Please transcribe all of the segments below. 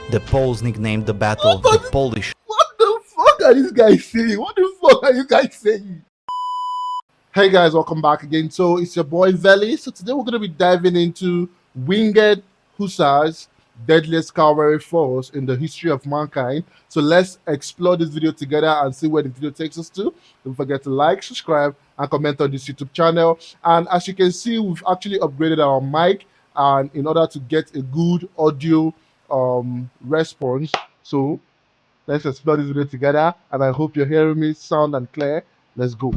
The Poles nicknamed the battle the Polish. What the fuck are these guys saying? What the fuck are you guys saying? Hey guys, welcome back again. So it's your boy Veli. So today we're going to be diving into winged Hussars, Deadliest Cavalry force in the history of mankind. So let's explore this video together and see where the video takes us to. Don't forget to like, subscribe, and comment on this YouTube channel. And as you can see, we've actually upgraded our mic and in order to get a good audio response. So let's explore this video together, and I hope you're hearing me sound and clear. Let's go.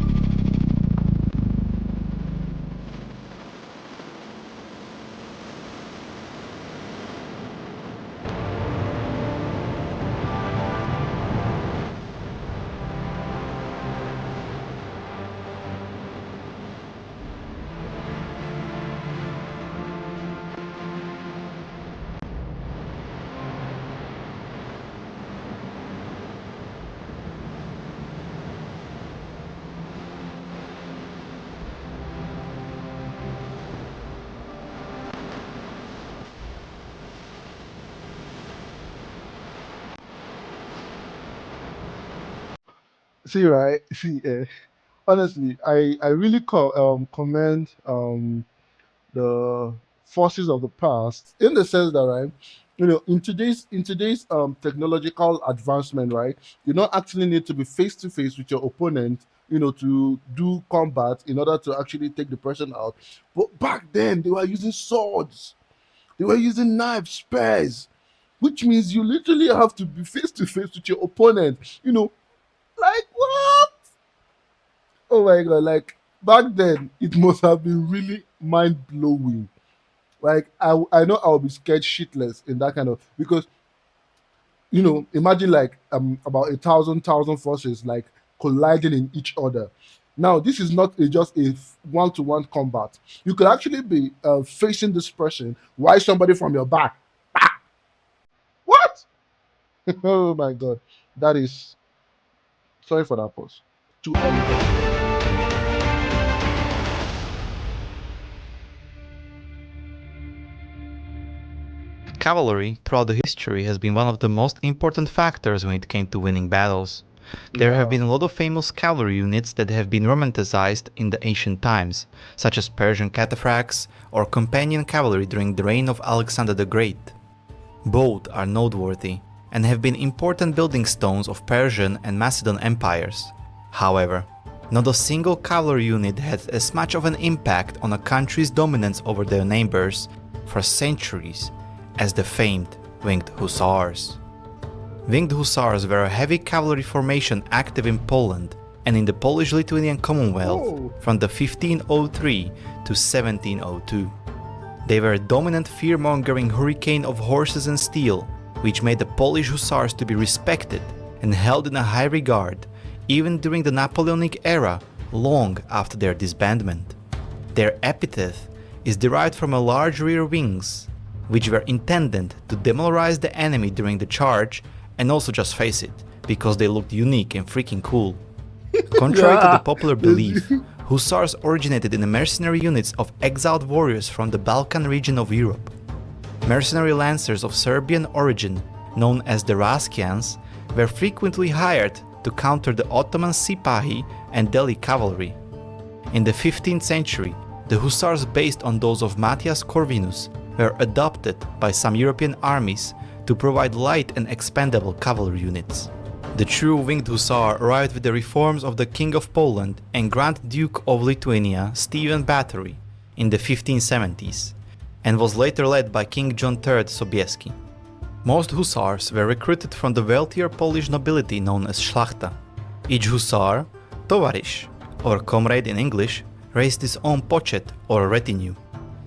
See, right? See, honestly, I really commend the forces of the past in the sense that, right, in today's technological advancement, right, you don't actually need to be face to face with your opponent, to do combat in order to actually take the person out. But back then, they were using swords, they were using knives, spears, which means you literally have to be face to face with your opponent. Like what? Oh my god! Like back then, it must have been really mind blowing. Like I know I'll be scared shitless in that kind of, because imagine like about a thousand forces like colliding in each other. Now this is not just a one-to-one combat. You could actually be facing this person while somebody from your back. What? Oh my god! That is, sorry for that pause. Too elegant. Cavalry throughout the history has been one of the most important factors when it came to winning battles. There have Yeah. been a lot of famous cavalry units that have been romanticized in the ancient times, such as Persian cataphracts or companion cavalry during the reign of Alexander the Great. Both are noteworthy and have been important building stones of Persian and Macedon empires. However, not a single cavalry unit had as much of an impact on a country's dominance over their neighbors for centuries as the famed Winged Hussars. Winged Hussars were a heavy cavalry formation active in Poland and in the Polish-Lithuanian Commonwealth from the 1503 to 1702. They were a dominant fear-mongering hurricane of horses and steel, which made the Polish Hussars to be respected and held in a high regard even during the Napoleonic era, long after their disbandment. Their epithet is derived from a large rear wings, which were intended to demoralize the enemy during the charge and also just face it, because they looked unique and freaking cool. Contrary to the popular belief, Hussars originated in the mercenary units of exiled warriors from the Balkan region of Europe. Mercenary lancers of Serbian origin, known as the Raskians, were frequently hired to counter the Ottoman Sipahi and Delhi cavalry. In the 15th century, the Hussars based on those of Matthias Corvinus were adopted by some European armies to provide light and expendable cavalry units. The true Winged Hussar arrived with the reforms of the King of Poland and Grand Duke of Lithuania Stephen Bathory in the 1570s, and was later led by King John III Sobieski. Most Hussars were recruited from the wealthier Polish nobility known as Szlachta. Each Hussar, tovarищ, or comrade in English, raised his own pochet or retinue.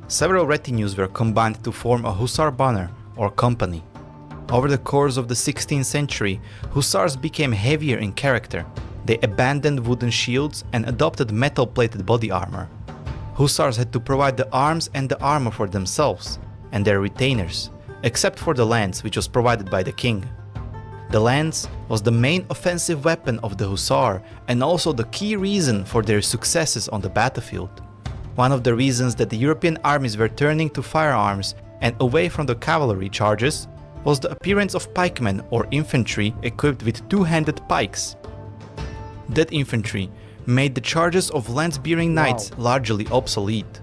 Several retinues were combined to form a Hussar banner or company. Over the course of the 16th century, Hussars became heavier in character. They abandoned wooden shields and adopted metal-plated body armor. Hussars had to provide the arms and the armor for themselves and their retainers, except for the lance, which was provided by the king. The lance was the main offensive weapon of the Hussar and also the key reason for their successes on the battlefield. One of the reasons that the European armies were turning to firearms and away from the cavalry charges was the appearance of pikemen or infantry equipped with two-handed pikes. That infantry made the charges of lance-bearing knights largely obsolete.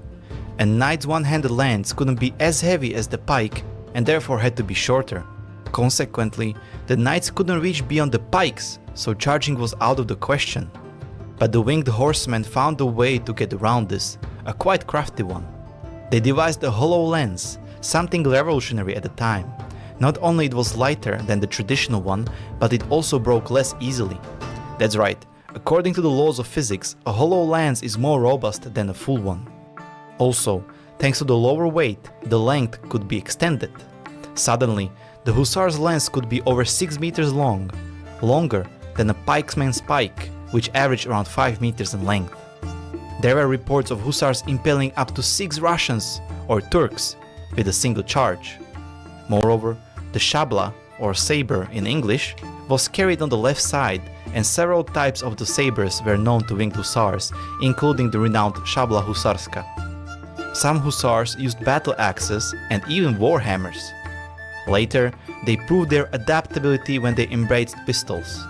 A knight's one-handed lance couldn't be as heavy as the pike and therefore had to be shorter. Consequently, the knights couldn't reach beyond the pikes, so charging was out of the question. But the winged horsemen found a way to get around this, a quite crafty one. They devised a hollow lance, something revolutionary at the time. Not only it was lighter than the traditional one, but it also broke less easily. That's right, according to the laws of physics, a hollow lance is more robust than a full one. Also, thanks to the lower weight, the length could be extended. Suddenly, the Hussars' lance could be over 6 meters long, longer than a pikeman's pike, which averaged around 5 meters in length. There were reports of Hussars impaling up to 6 Russians or Turks with a single charge. Moreover, the shabla, or saber in English, was carried on the left side, and several types of the sabers were known to winged hussars, including the renowned shabla husarska. Some hussars used battle axes and even war hammers. Later, they proved their adaptability when they embraced pistols.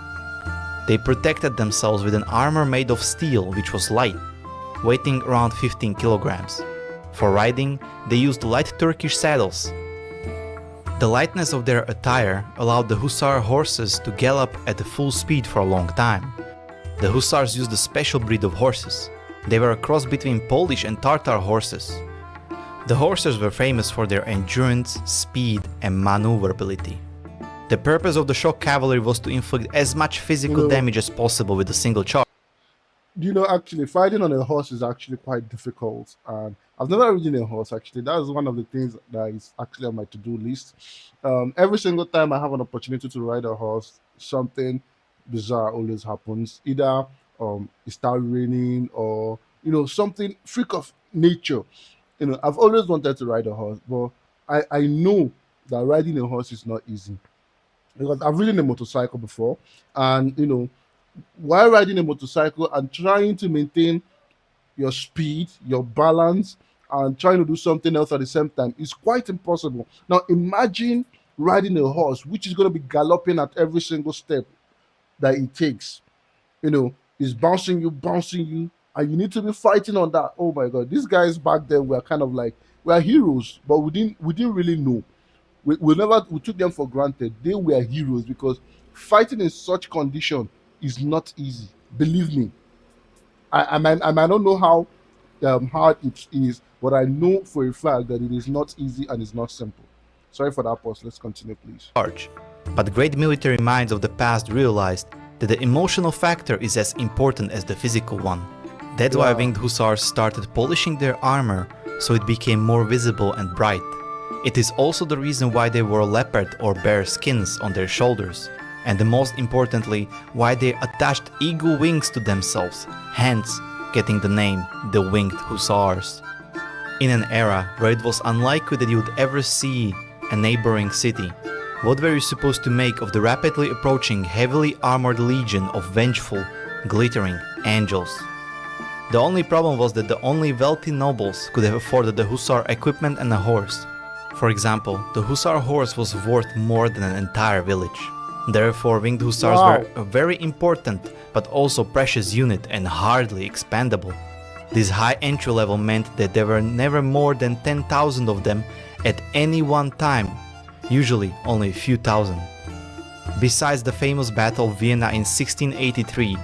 They protected themselves with an armor made of steel which was light, weighing around 15 kilograms. For riding, they used light Turkish saddles. The lightness of their attire allowed the hussar horses to gallop at full speed for a long time. The hussars used a special breed of horses. They were a cross between Polish and Tartar horses. The horses were famous for their endurance, speed, and maneuverability. The purpose of the shock cavalry was to inflict as much physical damage as possible with a single charge. Actually, fighting on a horse is actually quite difficult. And I've never ridden a horse, actually. That is one of the things that is actually on my to-do list. Every single time I have an opportunity to ride a horse, something bizarre always happens. Either it starts raining or, something freak of nature. I've always wanted to ride a horse, but I know that riding a horse is not easy. Because I've ridden a motorcycle before, and while riding a motorcycle and trying to maintain your speed, your balance, and trying to do something else at the same time is quite impossible. Now imagine riding a horse which is going to be galloping at every single step that it takes. Is bouncing you, and you need to be fighting on that. Oh my god, these guys back then were kind of like, we are heroes, but we didn't really know. We took them for granted. They were heroes because fighting in such condition is not easy. Believe me. I might not know how hard it is, but I know for a fact that it is not easy and it's not simple. Sorry for that pause. Let's continue, please. But great military minds of the past realized that the emotional factor is as important as the physical one. That's why winged hussars started polishing their armor so it became more visible and bright. It is also the reason why they wore leopard or bear skins on their shoulders, and most importantly, why they attached eagle wings to themselves, hence getting the name the Winged Hussars. In an era where it was unlikely that you would ever see a neighboring city, what were you supposed to make of the rapidly approaching heavily armored legion of vengeful, glittering angels? The only problem was that the only wealthy nobles could have afforded the hussar equipment and a horse. For example, the hussar horse was worth more than an entire village. Therefore, winged hussars were a very important but also precious unit and hardly expandable. This high entry level meant that there were never more than 10,000 of them at any one time, usually only a few thousand. Besides the famous Battle of Vienna in 1683,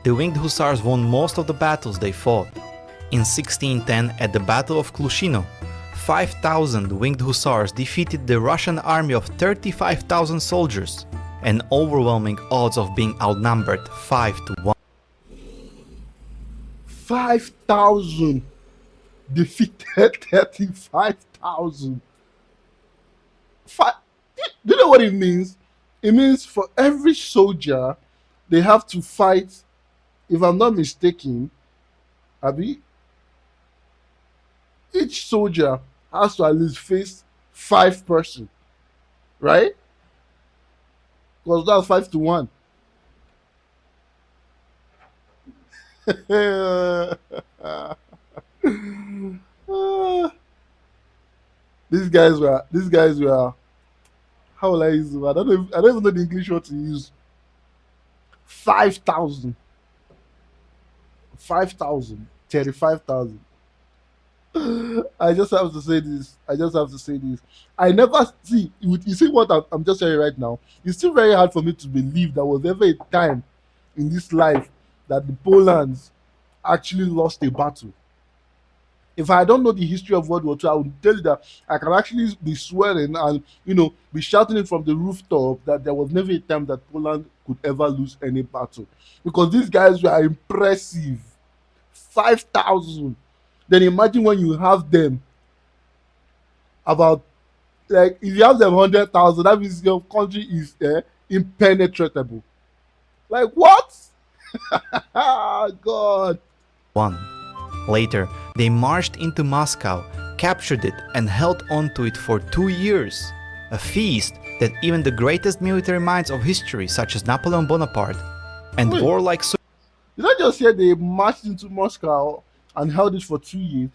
the winged hussars won most of the battles they fought. In 1610, at the Battle of Klushino, 5,000 winged hussars defeated the Russian army of 35,000 soldiers, an overwhelming odds of being outnumbered 5-1. 5,000 defeated 35,000. Do you know what it means? It means for every soldier, they have to fight, if I'm not mistaken, Abi, each soldier has to at least face 5 person, right? Because that's 5-1. these guys were how will I use it? I don't even know the English word to use. 5,000. 5,000. 35,000. I just have to say this. I just have to say this. I never see. You see what I'm just saying right now? It's still very hard for me to believe there was ever a time in this life that the Polands actually lost a battle. If I don't know the history of World War II, I would tell you that I can actually be swearing and be shouting it from the rooftop that there was never a time that Poland could ever lose any battle because these guys were impressive. 5,000. Then imagine when you have them about like if you have them 100,000, that means your country is impenetrable. Like what? Ah, God. 1. Later, they marched into Moscow, captured it, and held on to it for 2 years. A feast that even the greatest military minds of history, such as Napoleon Bonaparte and Wait. warlike Did I just hear they marched into Moscow and held it for 2 years?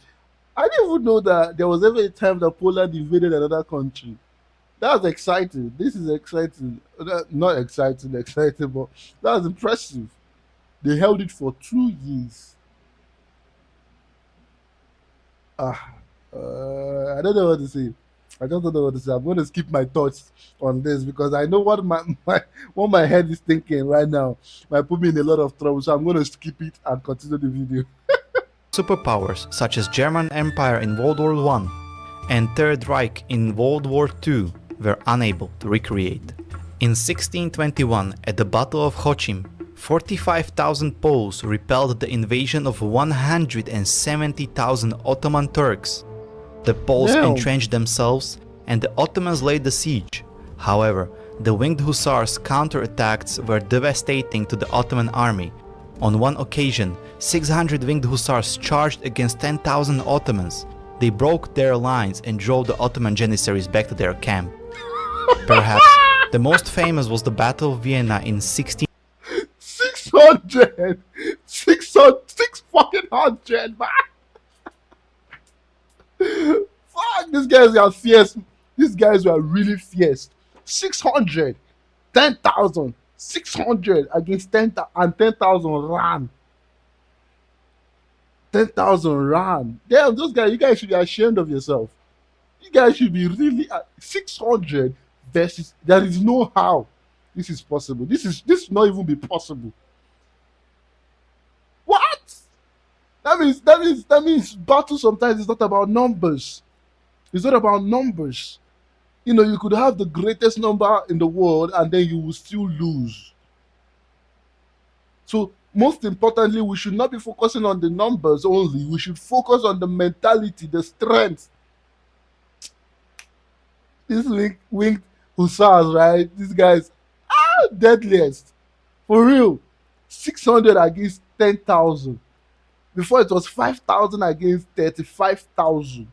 I didn't even know that there was ever a time that Poland invaded another country. That's exciting. This is exciting. Not exciting, exciting, but that's impressive. They held it for 2 years. Ah, I don't know what to say. I just don't know what to say. I'm going to skip my thoughts on this because I know what what my head is thinking right now. Might put me in a lot of trouble, so I'm going to skip it and continue the video. superpowers such as German Empire in World War I and Third Reich in World War II were unable to recreate. In 1621, at the Battle of Chochim, 45,000 Poles repelled the invasion of 170,000 Ottoman Turks. The Poles Damn. entrenched themselves and the Ottomans laid the siege. However, the winged Hussars' counterattacks were devastating to the Ottoman army. On one occasion, 600 winged Hussars charged against 10,000 Ottomans. They broke their lines and drove the Ottoman janissaries back to their camp. Perhaps the most famous was the Battle of Vienna in 16. 600! 6 fucking hundred, man! Fuck, these guys are fierce. These guys were really fierce. 600, 10,000, 600 against 10,000 and 10,000 ran. 10,000 ran. Damn, those guys, you guys should be ashamed of yourself. You guys should be really 600 versus. There is no how this is possible. This not even be possible. What? That means battle sometimes is not about numbers. It's not about numbers. You could have the greatest number in the world and then you will still lose. So most importantly, we should not be focusing on the numbers only. We should focus on the mentality, the strength. This winged Hussars, right? These guys are deadliest. For real. 600 against 10,000. Before it was 5,000 against 35,000.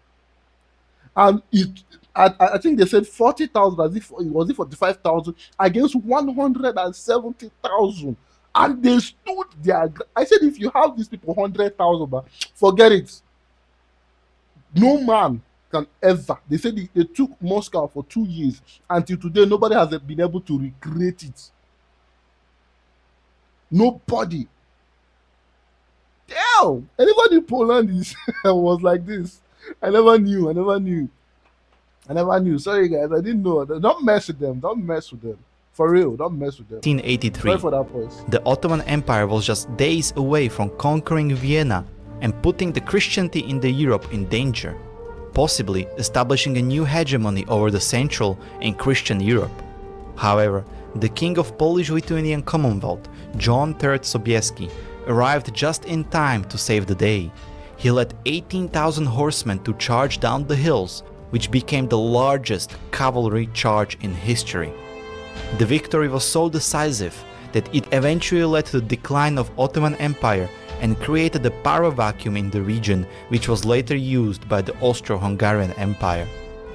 And I think they said 40,000 as if it was 45,000 against 170,000. And they stood there. I said, if you have these people 100,000, forget it. No man can ever. They said they took Moscow for 2 years. Until today, nobody has been able to recreate it. Nobody. Damn! Anybody in Poland was like this. I never knew. Sorry, guys. I didn't know. Don't mess with them. For real, don't mess with them. 1883. Sorry for that pause. The Ottoman Empire was just days away from conquering Vienna and putting the Christianity in the Europe in danger, possibly establishing a new hegemony over the Central and Christian Europe. However, the King of Polish-Lithuanian Commonwealth, John III Sobieski, arrived just in time to save the day. He led 18,000 horsemen to charge down the hills, which became the largest cavalry charge in history. The victory was so decisive that it eventually led to the decline of Ottoman Empire and created a power vacuum in the region, which was later used by the Austro-Hungarian Empire.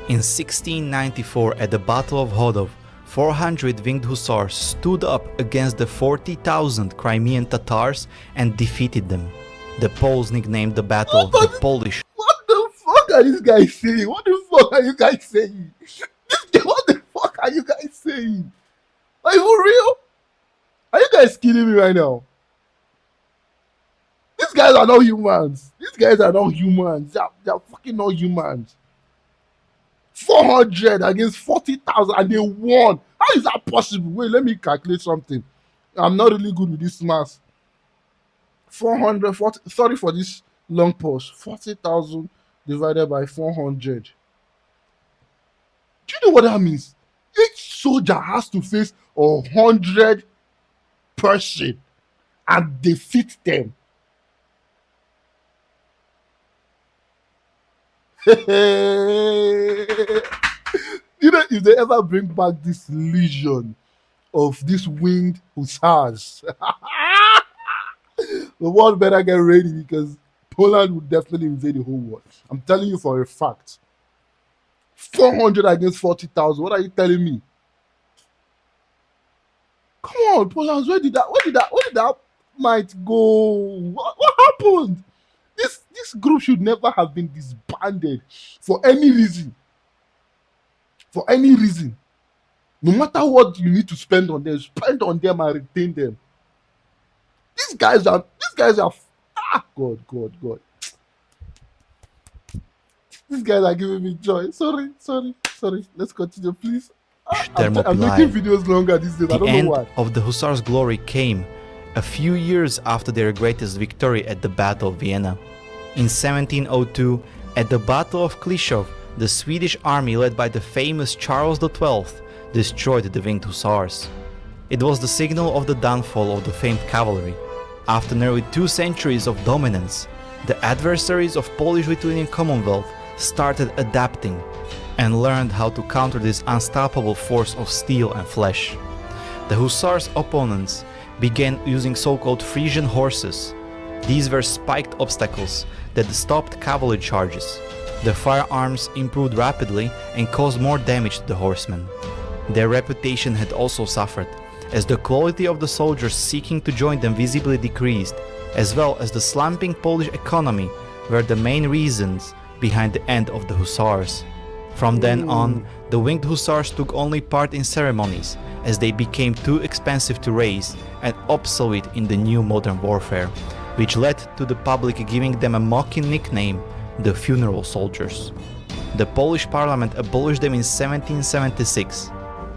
In 1694, at the Battle of Hodov, 400 winged hussars stood up against the 40,000 Crimean Tatars and defeated them. The Poles nicknamed the battle the Polish. What the fuck are these guys saying? What the fuck are you guys saying? What the fuck are you guys saying? Are you for real? Are you guys kidding me right now? These guys are not humans. These guys are not humans. They're fucking not humans. 400 against 40,000 and they won. How is that possible? Wait, let me calculate something. I'm not really good with this math. 440, sorry for this long pause. 40,000 divided by 400. Do you know what that means? Each soldier has to face 100 person and defeat them. You know, if they ever bring back this legion of this winged hussars, the world better get ready because Poland will definitely invade the whole world. I'm telling you for a fact. 400 against 40,000. What are you telling me? Come on, Poland. Where did that might go? What happened? This group should never have been disbanded for any reason. For any reason. No matter what you need to spend on them, spend on them and retain them. These guys are God. These guys are giving me joy. Sorry. Let's continue, please. I'm making Thermopylae. videos longer these days. I The don't know end why. of the Hussars' glory came a few years after their greatest victory at the Battle of Vienna. In 1702, at the Battle of Klishov, the Swedish army led by the famous Charles XII destroyed the winged Hussars. It was the signal of the downfall of the famed cavalry. After nearly 2 centuries of dominance, the adversaries of Polish-Lithuanian Commonwealth started adapting and learned how to counter this unstoppable force of steel and flesh. The Hussars' opponents began using so-called Frisian horses. These were spiked obstacles that stopped cavalry charges. The firearms improved rapidly and caused more damage to the horsemen. Their reputation had also suffered, as the quality of the soldiers seeking to join them visibly decreased, as well as the slumping Polish economy were the main reasons behind the end of the Hussars. From then on, the winged Hussars took only part in ceremonies, as they became too expensive to raise and obsolete in the new modern warfare, which led to the public giving them a mocking nickname, the funeral soldiers. The Polish parliament abolished them in 1776.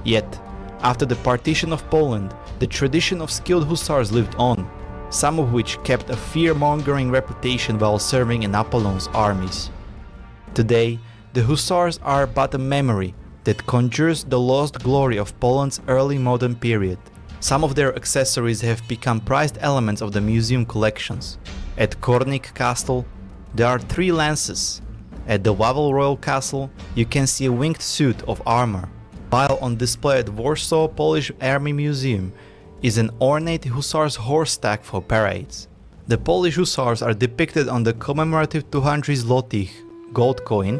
Yet, after the partition of Poland, the tradition of skilled hussars lived on, some of which kept a fear-mongering reputation while serving in Napoleon's armies. Today, the hussars are but a memory that conjures the lost glory of Poland's early modern period. Some of their accessories have become prized elements of the museum collections. At Kornik Castle, there are 3 lances. At the Wawel Royal Castle, you can see a winged suit of armor, while on display at Warsaw Polish Army Museum is an ornate hussars horse stack for parades. The Polish hussars are depicted on the commemorative 200 zlotych gold coin,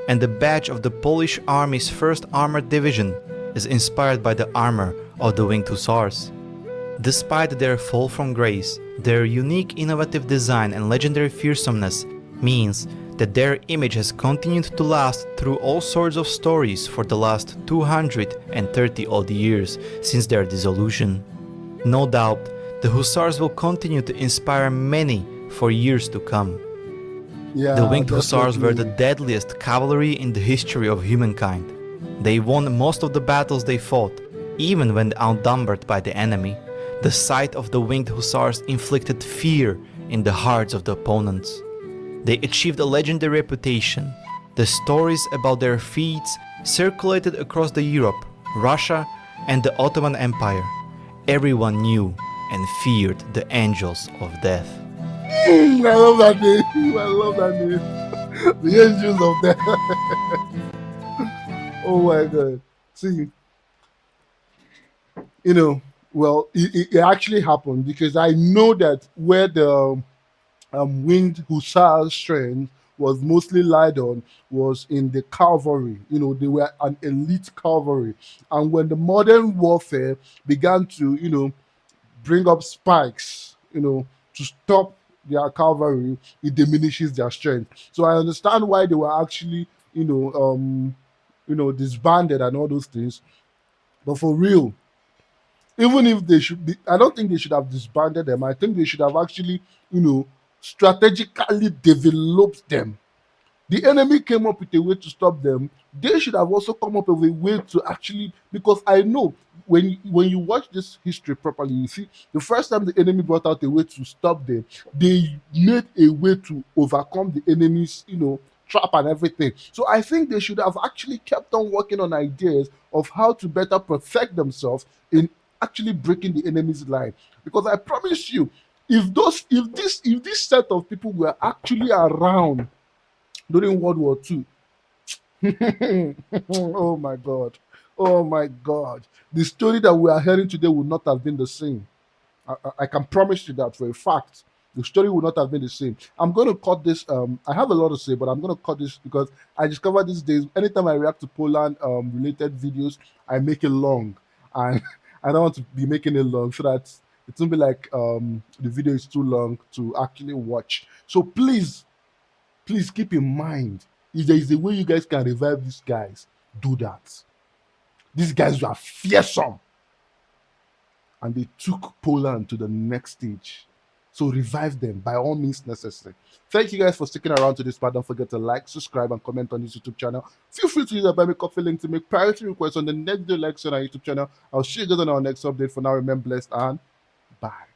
and the badge of the Polish Army's 1st Armored Division is inspired by the armor of the winged hussars. Despite their fall from grace, their unique innovative design and legendary fearsomeness means that their image has continued to last through all sorts of stories for the last 230 odd years since their dissolution. No doubt, the Hussars will continue to inspire many for years to come. Yeah, The winged Hussars were the definitely. deadliest cavalry in the history of humankind. They won most of the battles they fought, even when outnumbered by the enemy. The sight of the winged Hussars inflicted fear in the hearts of the opponents. They achieved a legendary reputation. The stories about their feats circulated across Europe, Russia, and the Ottoman Empire. Everyone knew and feared the angels of death. I love that name. I love that name. The angels of death. Oh my god. See, it actually happened because I know that where the winged hussars strength was mostly lied on was in the cavalry. They were an elite cavalry. And when the modern warfare began to, bring up spikes, to stop their cavalry, it diminishes their strength. So I understand why they were actually, disbanded and all those things. But for real, even if they should be, I don't think they should have disbanded them. I think they should have actually, strategically developed them. The enemy came up with a way to stop them. They should have also come up with a way to actually, because I know when you watch this history properly, you see the first time the enemy brought out a way to stop them, they made a way to overcome the enemy's trap and everything. So I think they should have actually kept on working on ideas of how to better protect themselves in actually breaking the enemy's line. Because I promise you, if this set of people were actually around during World War II. Oh my God. Oh my God. The story that we are hearing today would not have been the same. I can promise you that for a fact. The story would not have been the same. I'm going to cut this. I have a lot to say, but I'm going to cut this because I discovered these days, anytime I react to Poland related videos, I make it long. And I don't want to be making it long so that it won't be like the video is too long to actually watch. So please keep in mind, if there is a way you guys can revive these guys, do that. These guys were fearsome and they took Poland to the next stage. So revive them by all means necessary. Thank you guys for sticking around to this part. Don't forget to like, subscribe, and comment on this YouTube channel. Feel free to use the Buy Me Coffee link to make priority requests on the next day lecture on our YouTube channel. I'll see you guys on our next update. For now, remain blessed and bye.